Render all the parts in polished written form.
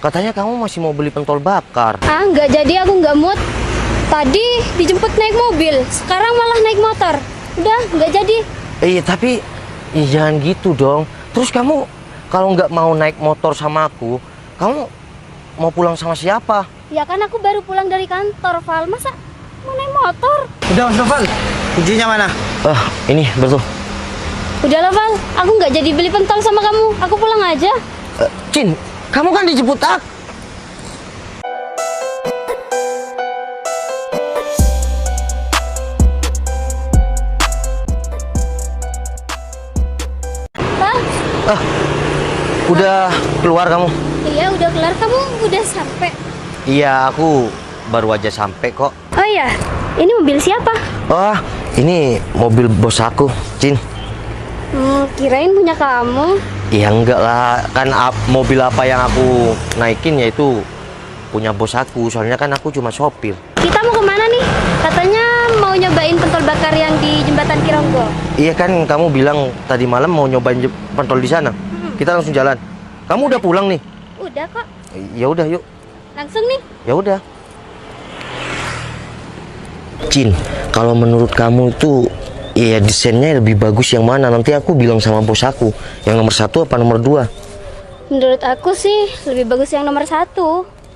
Katanya kamu masih mau beli pentol bakar. Ah, nggak jadi, aku nggak mood. Tadi dijemput naik mobil, sekarang malah naik motor. Udah, nggak jadi. Iya tapi jangan gitu dong. Terus kamu kalau nggak mau naik motor sama aku, kamu mau pulang sama siapa? Ya kan aku baru pulang dari kantor, Val. Masa mau naik motor? Udah Mas Noval, kuncinya mana? Ini betul. Udahlah, Val. Aku nggak jadi beli pentol sama kamu. Aku pulang aja. Cin, kamu kan dijemput aku. Val? Udah keluar kamu? Iya, udah kelar. Kamu udah sampai? Iya, aku baru aja sampai kok. Oh iya, ini mobil siapa? Oh, ini mobil bos aku, Cin. Kirain punya kamu. Ya enggak lah, kan mobil apa yang aku naikin yaitu punya bos aku. Soalnya kan aku cuma sopir. Kita mau kemana nih? Katanya mau nyobain pentol bakar yang di jembatan Kironggo. Iya kan, kamu bilang tadi malam mau nyobain pentol di sana. Kita langsung jalan. Kamu udah pulang nih? Udah kok. Ya udah, yuk. Langsung nih. Ya udah. Cin, kalau menurut kamu itu ya desainnya lebih bagus yang mana? Nanti aku bilang sama bos aku, yang nomor 1 apa nomor 2? Menurut aku sih lebih bagus yang nomor 1.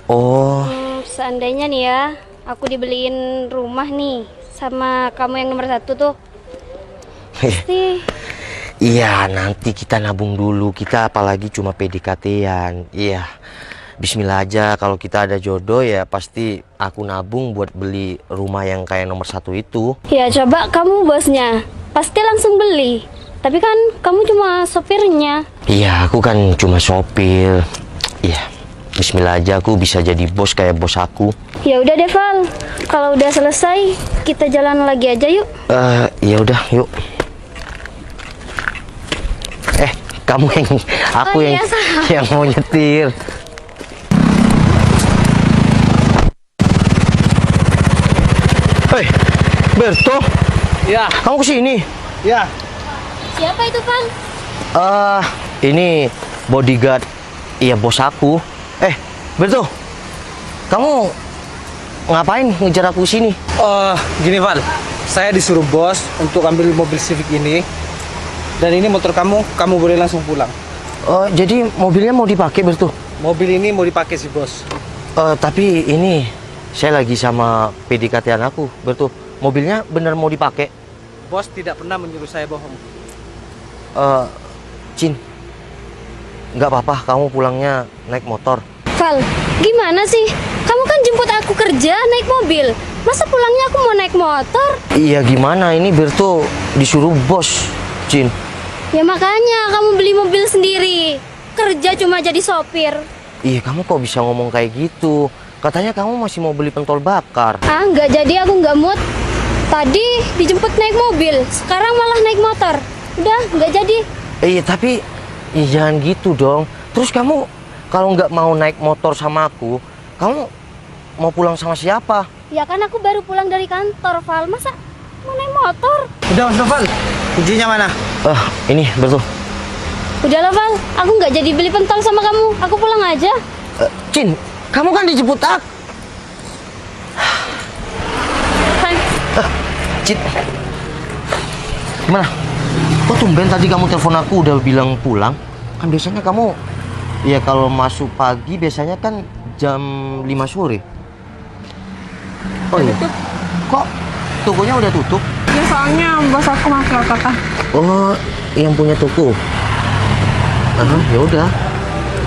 Oh, Seandainya nih ya, aku dibeliin rumah nih sama kamu yang nomor 1 tuh. Pasti iya nanti kita nabung dulu. Kita apalagi cuma PDKT-an. Iya, bismillah aja. Kalau kita ada jodoh ya pasti aku nabung buat beli rumah yang kayak nomor 1 itu. ya, coba kamu bosnya. Pasti langsung beli. Tapi kan kamu cuma sopirnya. Iya, aku kan cuma sopir. Iya, bismillah aja aku bisa jadi bos kayak bos aku. Ya udah deh, Val. Kalau udah selesai, kita jalan lagi aja yuk. Ya udah, yuk. Kamu yang, aku Oh, iya, yang mau nyetir. Hei, Berto, Ya, kamu kesini? ya. Siapa itu, Val? Ini bodyguard, iya bos aku. Berto, kamu ngapain ngejar aku sini? Gini Val, saya disuruh bos untuk ambil mobil Civic ini. Dan ini motor kamu boleh langsung pulang. Jadi mobilnya mau dipakai, Berto? Mobil ini mau dipakai si bos. Tapi ini saya lagi sama PDKT-an aku, Berto. Mobilnya bener mau dipakai. Bos tidak pernah menyuruh saya bohong. Cin, nggak apa-apa kamu pulangnya naik motor. Val, gimana sih? Kamu kan jemput aku kerja naik mobil. Masa pulangnya aku mau naik motor? Iya gimana, ini Berto disuruh bos, Cin. Ya makanya kamu beli mobil sendiri. Kerja cuma jadi sopir. Iya kamu kok bisa ngomong kayak gitu? Katanya kamu masih mau beli pentol bakar. Ah, nggak jadi, aku nggak mood. Tadi dijemput naik mobil, sekarang malah naik motor. Udah, nggak jadi. Iya tapi jangan gitu dong. Terus kamu kalau nggak mau naik motor sama aku, kamu mau pulang sama siapa? Ya kan aku baru pulang dari kantor, Val. Masa mau naik motor? Udah Mas Noval, kuncinya mana? Ini Berto. Udahlah, Val. Aku nggak jadi beli pentol sama kamu. Aku pulang aja. Cin, kamu kan dijemput aku. Val, Cin, gimana? Kok tumben tadi kamu telepon aku udah bilang pulang? Kan biasanya kamu, ya kalau masuk pagi biasanya kan jam 5 sore. Oh iya, kok tokonya udah tutup? Ya soalnya bos aku mau keluar kota. Oh, yang punya toko. Ya udah.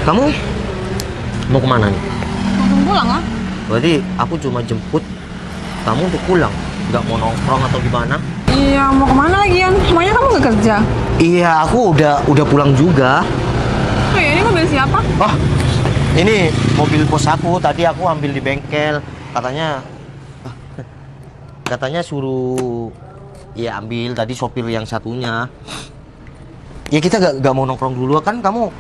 Kamu mau kemana nih? Langsung pulang lah. Berarti aku cuma jemput kamu untuk pulang, nggak mau nongkrong atau gimana? Iya, mau kemana lagi Yan? Emangnya kamu nggak kerja? Iya, aku udah pulang juga. Oh iya, ini mobil siapa? Oh, ini mobil bos aku. Tadi aku ambil di bengkel. Katanya suruh ya ambil tadi sopir yang satunya. Ya kita gak mau nongkrong dulu kan, kamu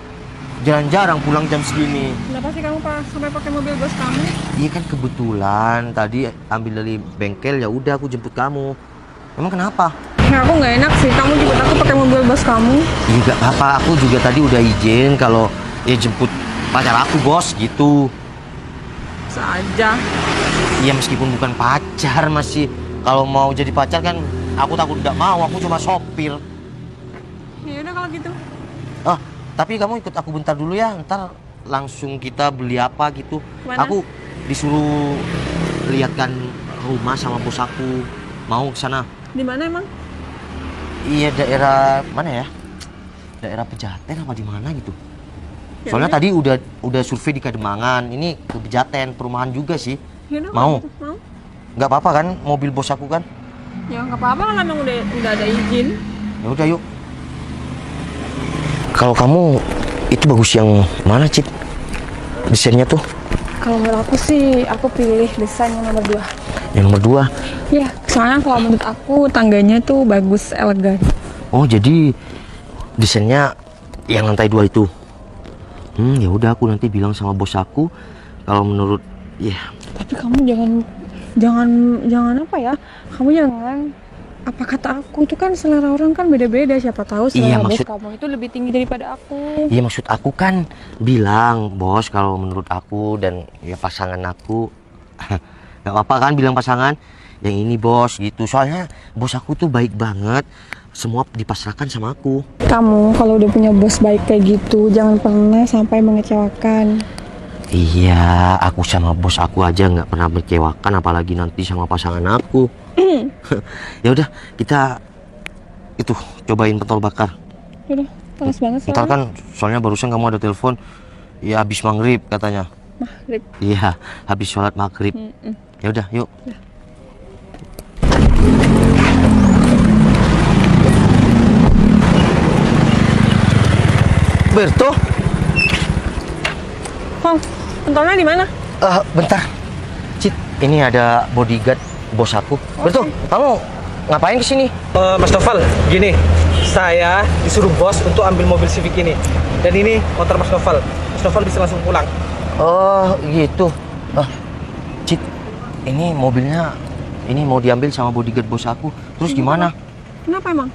jarang-jarang pulang jam segini. Kenapa sih kamu sampai pakai mobil bos kamu? Iya kan kebetulan tadi ambil dari bengkel, ya udah aku jemput kamu. Emang kenapa? Ya aku nggak enak sih, kamu jemput aku pakai mobil bos kamu. Iya gak apa-apa, aku juga tadi udah izin kalau ya jemput pacar aku bos gitu. Saja. Iya meskipun bukan pacar masih, kalau mau jadi pacar kan aku takut nggak mau, aku cuma sopir. Ya udah kalau gitu. Ah, tapi kamu ikut aku bentar dulu ya, ntar langsung kita beli apa gitu. Mana? Aku disuruh lihatkan rumah sama bos aku, mau ke sana. Di mana emang? Iya daerah mana ya? Daerah Pejaten apa di mana gitu. Ya Soalnya udah. tadi udah survei di Kademangan, ini ke Pejaten, perumahan juga sih. Ya udah, Mau? kalau gitu. Mau? Nggak apa-apa kan, mobil bos aku kan? Ya nggak apa-apa kalau emang udah ada izin. Ya udah yuk. Kalau kamu itu bagus yang mana, Cit? Desainnya tuh? Kalau menurut aku sih, aku pilih desain yang nomor 2. Yang nomor 2. Ya, soalnya kalau menurut aku tangganya tuh bagus, elegan. Oh, jadi desainnya yang lantai 2 itu. Ya udah aku nanti bilang sama bos aku kalau menurut ya. Tapi kamu jangan apa ya? Kamu jangan apa kata aku itu kan selera orang kan beda-beda, siapa tahu Iya, selera bos maksud- kamu itu lebih tinggi daripada aku. Iya maksud aku kan bilang bos kalau menurut aku dan ya pasangan aku nggak apa-apa kan bilang pasangan yang ini bos gitu. Soalnya bos aku tuh baik banget, semua dipasrahkan sama aku. Kamu kalau udah punya bos baik kayak gitu, jangan pernah sampai mengecewakan. Iya, aku sama bos aku aja nggak pernah mengecewakan, apalagi nanti sama pasangan aku. Ya udah, kita itu cobain pentol bakar. Udah, panas banget Ntar soalnya. kan, soalnya barusan kamu ada telepon, ya habis maghrib katanya. Maghrib. Iya, habis sholat maghrib. Ya udah, yuk. Berto, Kong, pentolnya di mana? bentar. Cit, ini ada bodyguard bos aku. Berto, kamu ngapain kesini? Mas Noval, gini, saya disuruh bos untuk ambil mobil Civic ini. Dan ini motor Mas Noval. Mas Noval bisa langsung pulang. Oh, gitu. Cit, ini mobilnya ini mau diambil sama bodyguard bos aku. Terus gimana? Kenapa emang?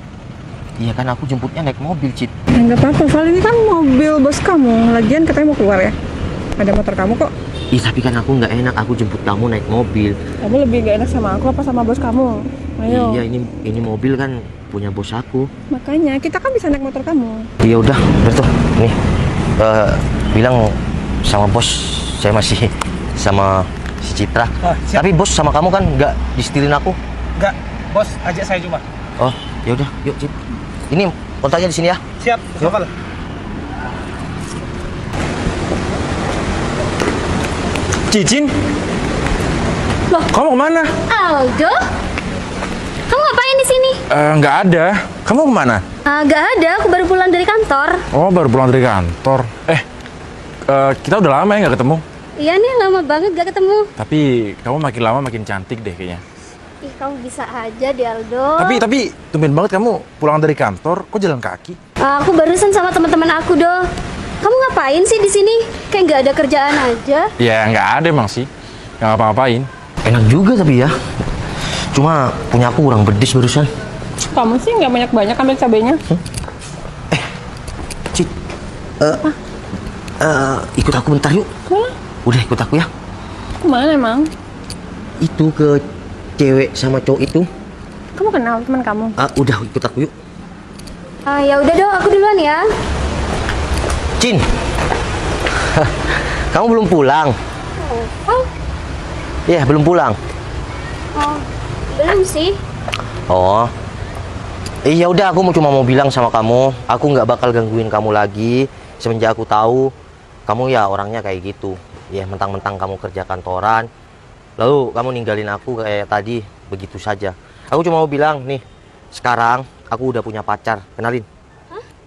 Iya kan aku jemputnya naik mobil, Cit. Ya nggak apa-apa, Val, ini kan mobil bos kamu. Lagian katanya mau keluar ya. Ada motor kamu kok. Ih, tapi kan aku nggak enak aku jemput kamu naik mobil. Kamu lebih gak enak sama aku apa sama bos kamu? Ayo. Iya, ini mobil kan punya bos aku. Makanya kita kan bisa naik motor kamu. Iya udah, Berto. Nih, bilang sama bos saya masih sama si Citra. Siap. Tapi bos sama kamu kan nggak disetirin aku. Enggak, bos ajak saya cuma. Oh, ya udah, yuk Cit. Ini kontaknya di sini ya. Siap, Mas Noval. Cicin? Loh? Kamu kemana? Aldo? Kamu ngapain di sini? Nggak ada. Kamu kemana? Gak ada, aku baru pulang dari kantor. Oh, baru pulang dari kantor. Kita udah lama ya nggak ketemu. Iya nih, lama banget gak ketemu. Tapi kamu makin lama makin cantik deh kayaknya. Ih, kamu bisa aja deh, Aldo. Tapi tumben banget kamu pulang dari kantor, kok jalan kaki? Aku barusan sama teman-teman aku, Do. Kamu ngapain sih di sini? Kayak nggak ada kerjaan aja. Ya nggak ada emang sih. Nggak ngapa-ngapain. Enak juga tapi ya. Cuma punya aku kurang pedes barusan. Kamu sih nggak banyak-banyak ambil cabenya. Cit, ikut aku bentar yuk. Mana? Udah ikut aku ya. Kemana emang? Itu ke cewek sama cowok itu. Kamu kenal teman kamu? Udah ikut aku yuk. Ya udah, Do, aku duluan ya. Cin, kamu belum pulang? Oh, Iya, belum pulang. belum sih. Oh, iya udah aku cuma mau bilang sama kamu, aku nggak bakal gangguin kamu lagi semenjak aku tahu kamu ya orangnya kayak gitu. Ya mentang-mentang kamu kerja kantoran, lalu kamu ninggalin aku kayak tadi begitu saja. Aku cuma mau bilang nih, sekarang aku udah punya pacar, kenalin.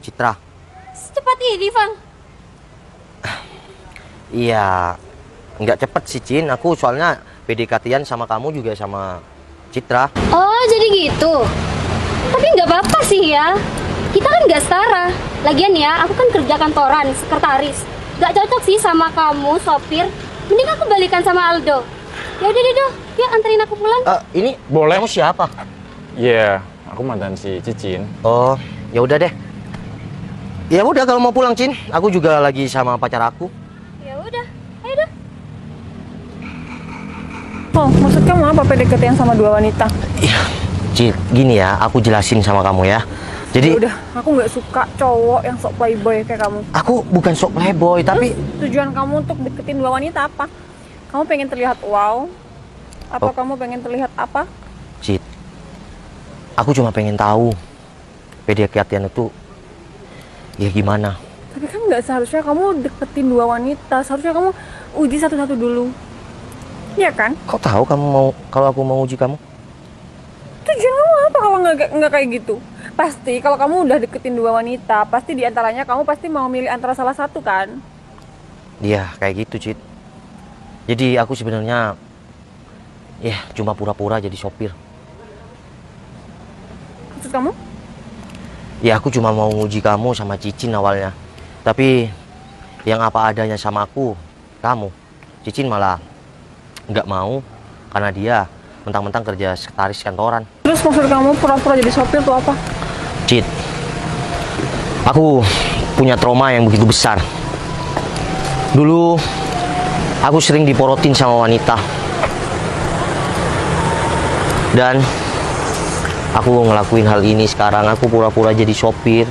Citra. Secepat ini, Fang. Iya, nggak cepet sih Cin. Aku soalnya PDKT-an sama kamu juga sama Citra. Oh, jadi gitu. Tapi nggak apa-apa sih ya. Kita kan nggak setara. Lagian ya, aku kan kerja kantoran, sekretaris. Nggak cocok sih sama kamu, sopir. Mending aku balikan sama Aldo. Ya udah deh, Do. Yuk anterin aku pulang. Ini Boleh. kamu siapa? Iya, aku mantan si Cicin. Oh, ya udah deh. Ya udah kalau mau pulang Cin, aku juga lagi sama pacar aku. Val, maksud kamu apa PDKT sama dua wanita? Iya, Cit, gini ya, aku jelasin sama kamu ya. Jadi, Udah, aku nggak suka cowok yang sok playboy kayak kamu. aku bukan sok playboy, tapi Tujuan kamu untuk deketin dua wanita apa? Kamu pengen terlihat wow? Atau Oh. kamu pengen terlihat apa? Cit, aku cuma pengen tahu PDKT itu ya gimana. Tapi kan nggak seharusnya kamu deketin dua wanita. Seharusnya kamu uji satu-satu dulu. Iya kan? Kau tahu kamu mau kalau aku mau uji kamu? Tujuan kamu apa kalau nggak kayak gitu? Pasti kalau kamu udah deketin dua wanita, pasti diantaranya kamu pasti mau milih antara salah satu kan? Iya, kayak gitu, Cit. Jadi aku sebenarnya ya cuma pura-pura jadi sopir. Maksud kamu? Ya aku cuma mau nguji kamu sama Cicin awalnya. Tapi yang apa adanya sama aku, kamu. Cicin malah nggak mau karena dia mentang-mentang kerja sekretaris kantoran. Terus maksud kamu pura-pura jadi sopir tuh apa? Cit, aku punya trauma yang begitu besar. Dulu aku sering diporotin sama wanita. Dan aku ngelakuin hal ini sekarang, aku pura-pura jadi sopir.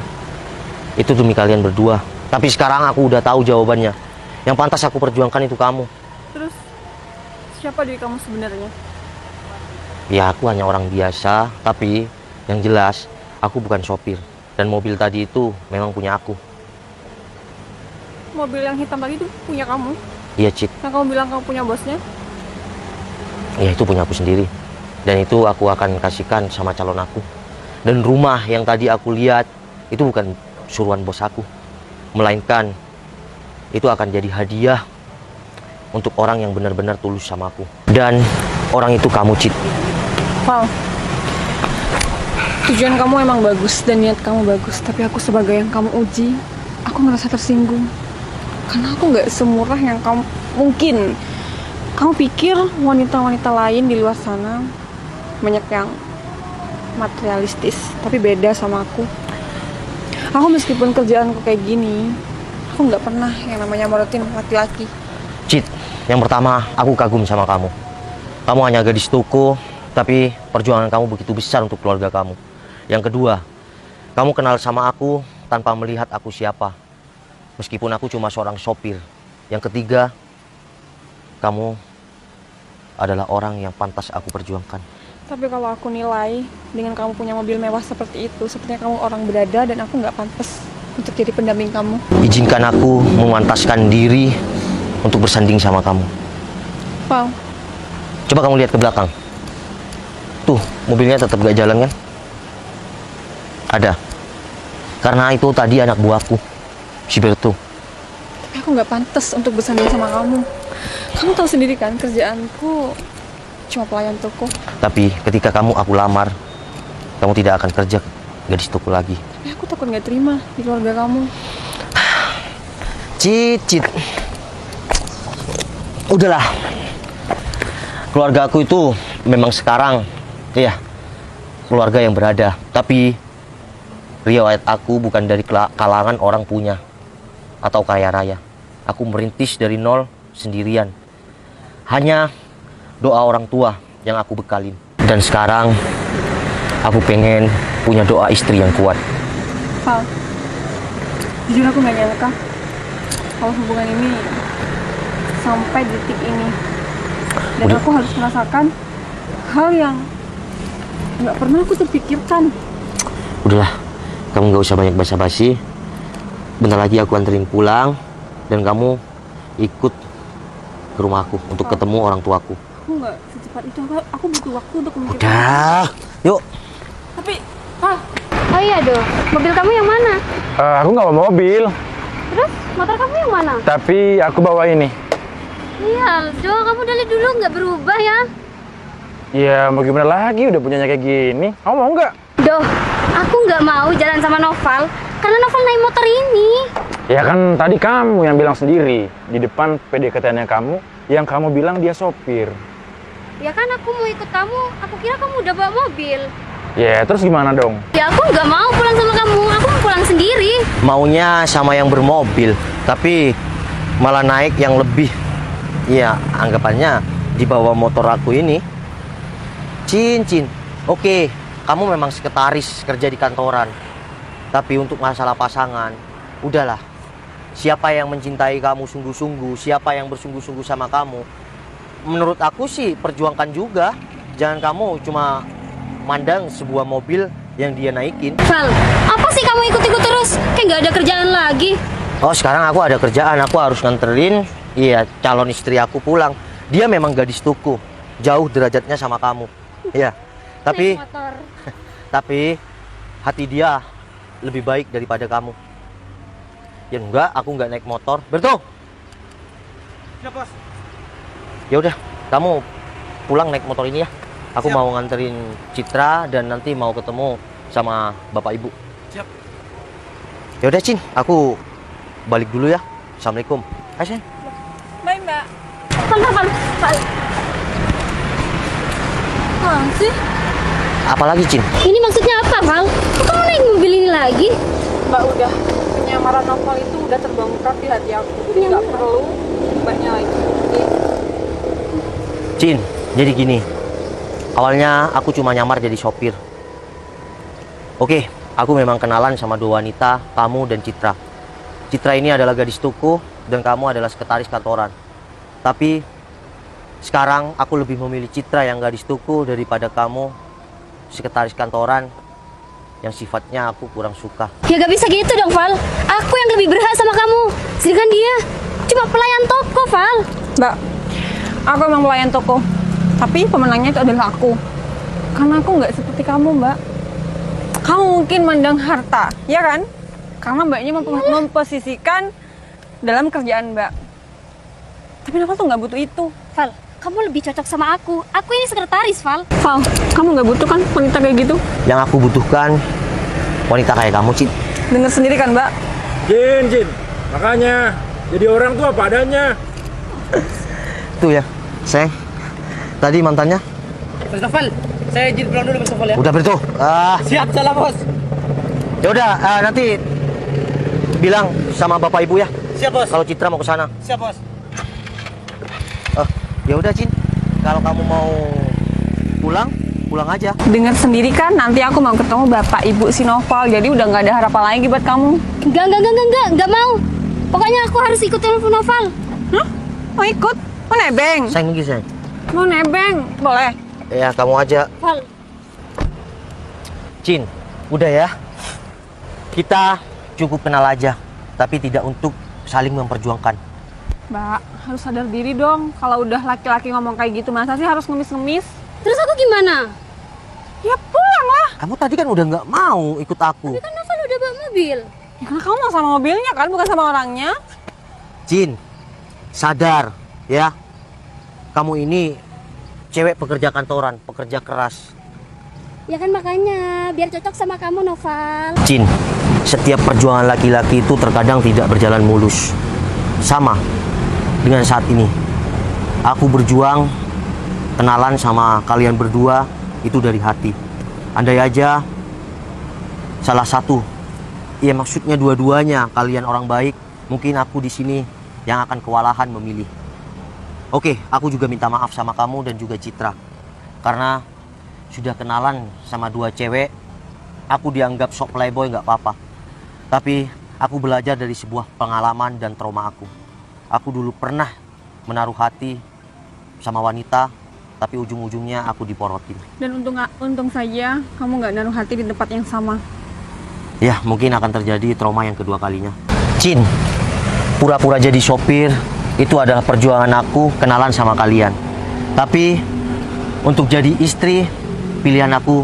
Itu demi kalian berdua. Tapi sekarang aku udah tahu jawabannya. Yang pantas aku perjuangkan itu kamu. Terus siapa diri kamu sebenarnya? Ya aku hanya orang biasa, tapi yang jelas aku bukan sopir. Dan mobil tadi itu memang punya aku. Mobil yang hitam tadi itu punya kamu? Iya, Cit. Yang kamu bilang kamu punya bosnya? Ya itu punya aku sendiri. Dan itu aku akan kasihkan sama calon aku. Dan rumah yang tadi aku lihat itu bukan suruhan bos aku, melainkan itu akan jadi hadiah untuk orang yang benar-benar tulus sama aku. Dan orang itu kamu, Cit. Val, tujuan kamu emang bagus dan niat kamu bagus, tapi aku sebagai yang kamu uji, aku ngerasa tersinggung. Karena aku nggak semurah yang kamu mungkin. Kamu pikir wanita-wanita lain di luar sana banyak yang materialistis, tapi beda sama aku. Aku meskipun kerjaanku kayak gini, aku nggak pernah yang namanya morotin laki-laki. Cit, yang pertama aku kagum sama kamu. Kamu hanya gadis toko, tapi perjuangan kamu begitu besar untuk keluarga kamu. Yang kedua, kamu kenal sama aku tanpa melihat aku siapa. Meskipun aku cuma seorang sopir. Yang ketiga, kamu adalah orang yang pantas aku perjuangkan. Tapi kalau aku nilai dengan kamu punya mobil mewah seperti itu, sepertinya kamu orang berada dan aku nggak pantas untuk jadi pendamping kamu. Izinkan aku memantaskan diri untuk bersanding sama kamu. Val, Coba kamu lihat ke belakang. Tuh, mobilnya tetap gak jalan kan? Ada. Karena itu tadi anak buahku, si Berto. tapi aku nggak pantas untuk bersanding sama kamu. Kamu tahu sendiri kan, kerjaanku cuma pelayan toko. Tapi ketika aku lamar, kamu tidak akan kerja gadis toko lagi. Tapi aku takut nggak terima di keluarga kamu. Cicit. Udahlah. Keluarga aku itu memang sekarang, iya, keluarga yang berada. Tapi riwayat aku bukan dari kalangan orang punya atau kaya raya. Aku merintis dari nol sendirian. Hanya doa orang tua yang aku bekalin. Dan sekarang aku pengen punya doa istri yang kuat. Val, jujur aku nggak nyangka kalau hubungan ini sampai detik ini. Dan Udah. aku harus merasakan hal yang nggak pernah aku terpikirkan. Udahlah, kamu nggak usah banyak basa-basi. Bentar lagi aku anterin pulang dan kamu ikut ke rumahku untuk ketemu orang tuaku. Aku nggak secepat itu, aku butuh waktu untuk memikirkan. Udah, yuk. Tapi, ah, Oh iya, Do. Mobil kamu yang mana? Aku nggak bawa mobil, Terus motor kamu yang mana? tapi aku bawa ini. Iya, Do, kamu dari dulu nggak berubah ya? Ya mau gimana lagi, udah punyanya kayak gini. Kamu mau nggak? Do, aku nggak mau jalan sama Noval karena Noval naik motor ini. Ya kan tadi kamu yang bilang sendiri di depan PDKT-nya kamu, yang kamu bilang dia sopir. Ya kan aku mau ikut kamu, aku kira kamu udah bawa mobil. Ya terus gimana dong? Ya aku nggak mau pulang sama kamu, aku mau pulang sendiri. Maunya sama yang bermobil, tapi malah naik yang lebih. Iya, anggapannya di bawah motor aku ini. Cin, oke, kamu memang sekretaris kerja di kantoran. Tapi untuk masalah pasangan, udahlah. Siapa yang mencintai kamu sungguh-sungguh, siapa yang bersungguh-sungguh sama kamu, menurut aku sih perjuangkan juga. Jangan kamu cuma mandang sebuah mobil yang dia naikin. Val, apa sih kamu ikut-ikut terus? Kayak nggak ada kerjaan lagi. Oh, sekarang aku ada kerjaan, aku harus nganterin calon istri aku pulang. Dia memang gadis tuku, jauh derajatnya sama kamu. Iya. Tapi Naik motor. tapi hati dia lebih baik daripada kamu. Ya enggak, aku enggak naik motor. Berto. Siap, Bos. Ya udah, kamu pulang naik motor ini ya. Aku Siap. mau nganterin Citra dan nanti mau ketemu sama Bapak Ibu. Siap. Ya udah, Cin, aku balik dulu ya. Assalamualaikum. Hai, Sen. Bye, Mbak. Val. Apaan sih? Apalagi, Cin? Ini maksudnya apa, Val? Kok kamu naik mobil ini lagi? Mbak, udah. Penyamaran novel itu udah terbongkar di hati aku. Jadi nggak perlu Mbaknya lagi. Oke? Cin, jadi gini. Awalnya aku cuma nyamar jadi sopir. Oke, aku memang kenalan sama dua wanita, kamu dan Citra. Citra ini adalah gadis tuku dan kamu adalah sekretaris kantoran. Tapi sekarang aku lebih memilih Citra yang gadis tuku daripada kamu sekretaris kantoran yang sifatnya aku kurang suka. Ya gak bisa gitu dong, Val. Aku yang lebih berhak sama kamu. Sedangkan dia cuma pelayan toko, Val. Mbak, aku emang pelayan toko. Tapi pemenangnya itu adalah aku. Karena aku nggak seperti kamu, Mbak. Kamu mungkin mandang harta, ya kan? Karena Mbaknya memposisikan dalam kerjaan Mbak. Tapi Novel tuh nggak butuh itu. Val, kamu lebih cocok sama aku. Aku ini sekretaris, Val. Val, kamu nggak butuh kan wanita kayak gitu? Yang aku butuhkan wanita kayak kamu, Cid. Dengar sendiri kan, Mbak? Jin. Makanya jadi orang tuh apa adanya. Tuh ya, sayang. Tadi mantannya. Mas Novel, saya izin pulang dulu Mas Novel ya. Udah Berto. Siap, salah Bos. Ya udah, nanti bilang sama Bapak Ibu ya. Siap, Bos. Kalau Citra mau ke sana. Siap, Bos. Ya udah, Cin. Kalau kamu mau pulang aja. Dengar sendiri kan, nanti aku mau ketemu Bapak Ibu si Novel. Jadi udah nggak ada harapan lagi buat kamu. Enggak mau. Pokoknya aku harus ikut telepon Novel. Hah? Mau ikut? Mau nebeng? Sayang lagi, sayang. Mau nebeng? Boleh. Ya, kamu aja. Val, Cin, udah ya. Kita cukup kenal aja, tapi tidak untuk saling memperjuangkan. Mbak, harus sadar diri dong. Kalau udah laki-laki ngomong kayak gitu, masa sih harus ngemis-ngemis? terus aku gimana? Ya pulang lah. Kamu tadi kan udah nggak mau ikut aku. Tapi kan Novel udah bawa mobil. Ya, karena kamu mau sama mobilnya kan, bukan sama orangnya. Cin, sadar ya. Kamu ini cewek pekerja kantoran, pekerja keras. Ya kan makanya, biar cocok sama kamu, Novel. Cin, setiap perjuangan laki-laki itu terkadang tidak berjalan mulus. Sama dengan saat ini. Aku berjuang kenalan sama kalian berdua itu dari hati. Andai aja salah satu, ya maksudnya dua-duanya kalian orang baik, mungkin aku di sini yang akan kewalahan memilih. Oke, aku juga minta maaf sama kamu dan juga Citra. Karena sudah kenalan sama dua cewek, aku dianggap sok playboy nggak apa-apa. Tapi aku belajar dari sebuah pengalaman dan trauma aku. Aku dulu pernah menaruh hati sama wanita, tapi ujung-ujungnya aku diporotin. Dan untung saja kamu nggak naruh hati di tempat yang sama. Ya, mungkin akan terjadi trauma yang kedua kalinya. Cin, pura-pura jadi sopir itu adalah perjuangan aku kenalan sama kalian. Tapi untuk jadi istri, pilihan aku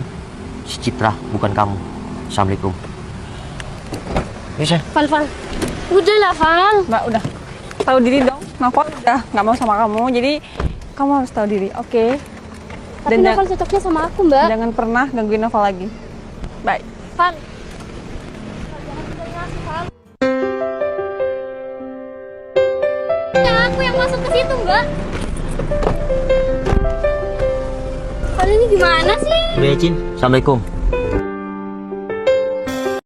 si Citra, bukan kamu. Assalamualaikum. Bisa? Val. Udah lah, Val. Mbak, udah. Tahu diri dong. Novel udah nggak mau sama kamu, jadi kamu harus tahu diri, oke? Tapi Dan Novel cocoknya sama aku, Mbak. jangan pernah gangguin Novel lagi. Bye. Val. Ya, aku yang masuk ke situ, Mbak. Val, ini gimana sih? Udah ya, Cin. Assalamualaikum.